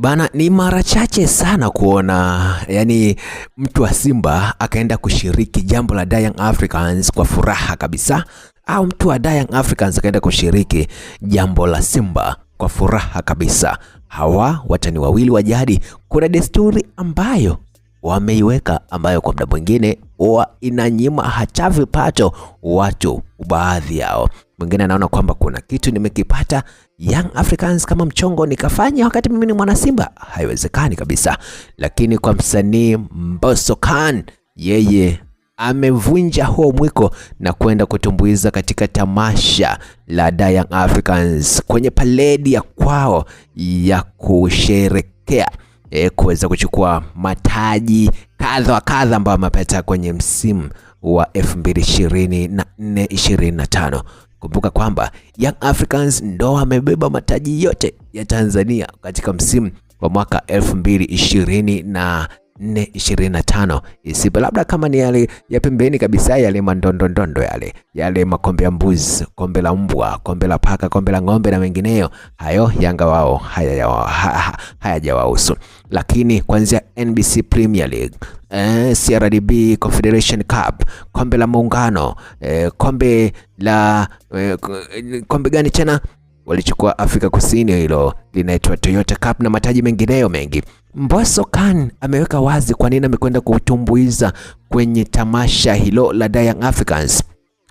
Bana, ni mara chache sana kuona yani mtu wa Simba akaenda kushiriki jambo la Young Africans kwa furaha kabisa, au mtu wa Young Africans akaenda kushiriki jambo la Simba kwa furaha kabisa. Hawa watani wawili wa jadi, kuna desturi ambayo wameiweka ambayo kwa muda mwingine inanyima hata vipato watu baadhi yao. Mwingine anaona kwamba kuna kitu nimekipata Young Africans kama mchongo nikafanya wakati mimi ni mwana Simba. Haiwezekani kabisa. Lakini kwa msanii Mbosso Khan, yeye amevunja huo mwiko na kwenda kutumbuiza katika tamasha la Young Africans kwenye paledi ya kwao ya kusherekea kuweza kuchukua mataji kadha ambayo amepata kwenye msimu wa 2024-25. Kumbuka kwamba Young Africans ndo amebeba mataji yote ya Tanzania katika msimu wa mwaka 2024-25. Isipo labda kama ni yale ya pembeni kabisa, yale mandondondo yale makombe ya mbuzi, kombe la mbwa, kombe la paka, kombe la ng'ombe na mengineyo, hayo Yanga wao hayajawahusu. Lakini kuanzia NBC Premier League, CRDB Confederation Cup, kombe la Muungano, kombe gani tena walichukua Afrika Kusini, hilo linaitwa Toyota Cup na mataji mengineyo mengi. Mbosso Khan ameweka wazi kwa nini amekwenda kutumbuiza kwenye tamasha hilo la Young Africans.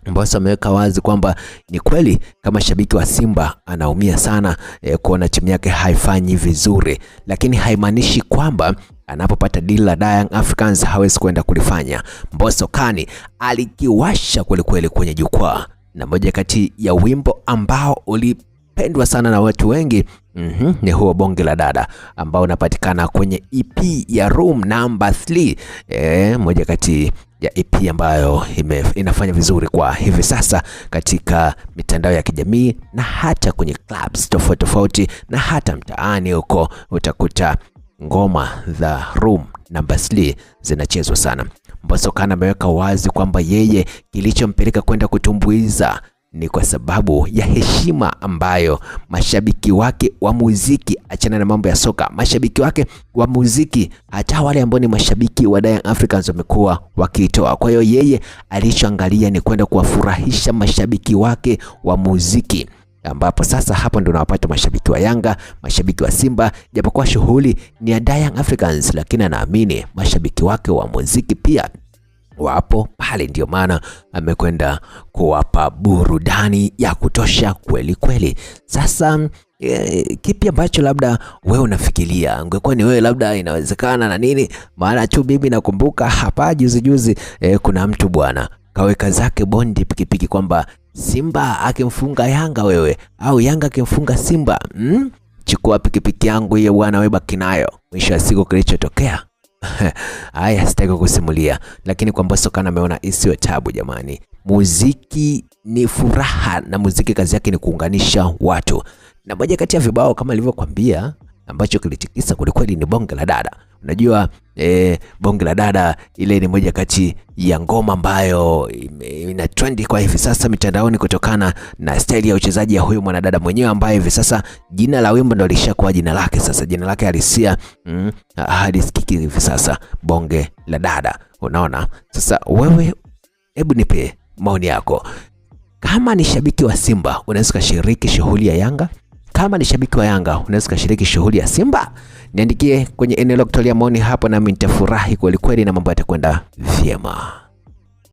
Mbosso ameweka wazi kwamba ni kweli kama shabiki wa Simba anaumia sana kuona timu yake haifanyi vizuri, lakini haimaanishi kwamba anapopata deal la Young Africans hawezi kwenda kulifanya. Mbosso Khan alikiwasha kweli kwenye jukwaa, na moja kati ya wimbo ambao ulipendwa sana na watu wengi ni huo Bonge la Dada ambao unapatikana kwenye EP ya Room number 3. Moja kati ya EP ambayo inafanya vizuri kwa hivi sasa katika mitandao ya kijamii na hata kwenye clubs tofauti na hata mtaani huko utakuta ngoma za Room number 3 zinachezwa sana. Mbosso Khan ameweka wazi kwamba yeye kilichompeleka kwenda kutumbuiza ni kwa sababu ya heshima ambayo mashabiki wake wa muziki, achana na mambo ya soka, mashabiki wake wa muziki, hata wale ambao ni mashabiki wa Young Africans wamekuwa wakiitoa. Kwa hiyo yeye alichoangalia ni kwenda kuwafurahisha mashabiki wake wa muziki, ambapo sasa hapo ndo nawapata mashabiki wa Yanga, mashabiki wa Simba, japokuwa shughuli ni ya Young Africans, lakini anaamini mashabiki wake wa muziki pia wapo pale. Ndio maana amekwenda kuwapa burudani ya kutosha kweli. Sasa kipi ambacho labda wewe unafikiria ungekuwa ni wewe, labda inawezekana na nini? Maana tu mimi nakumbuka hapa juzi kuna mtu bwana kaweka zake bondi pikipiki kwamba Simba akimfunga Yanga wewe, au Yanga akimfunga Simba, chukua pikipiki yangu hiyo bwana, wewe baki nayo. Mwisho wa siku kilichotokea haya sitaki kusimulia, lakini kwa Mbosso Khan ameona isiwe tabu jamani. Muziki ni furaha, na muziki kazi yake ni kuunganisha watu, na moja kati ya vibao kama nilivyokuambia ambacho kilitikisa kweli ni Bonge la Dada. Unajua Bonge la Dada ile ni moja kati ya ngoma ambayo ina trend kwa hivi sasa mitandaoni kutokana na style ya uchezaji ya huyu mwanadada mwenyewe, ambaye hivi sasa jina la wimbo ndo lishakuwa jina lake. Sasa jina lake halisia hadi sikiki hivi sasa, Bonge la Dada. Unaona? Sasa wewe hebu nipe maoni yako. Kama ni shabiki wa Simba unaweza kushiriki shughuli ya Yanga? Kama ni shabiki wa Yanga unaweza kushiriki shughuli ya Simba? Niandikie kwenye eneo la kutolea maoni hapo, nami nitafurahi kweli na mambo yatakwenda vyema.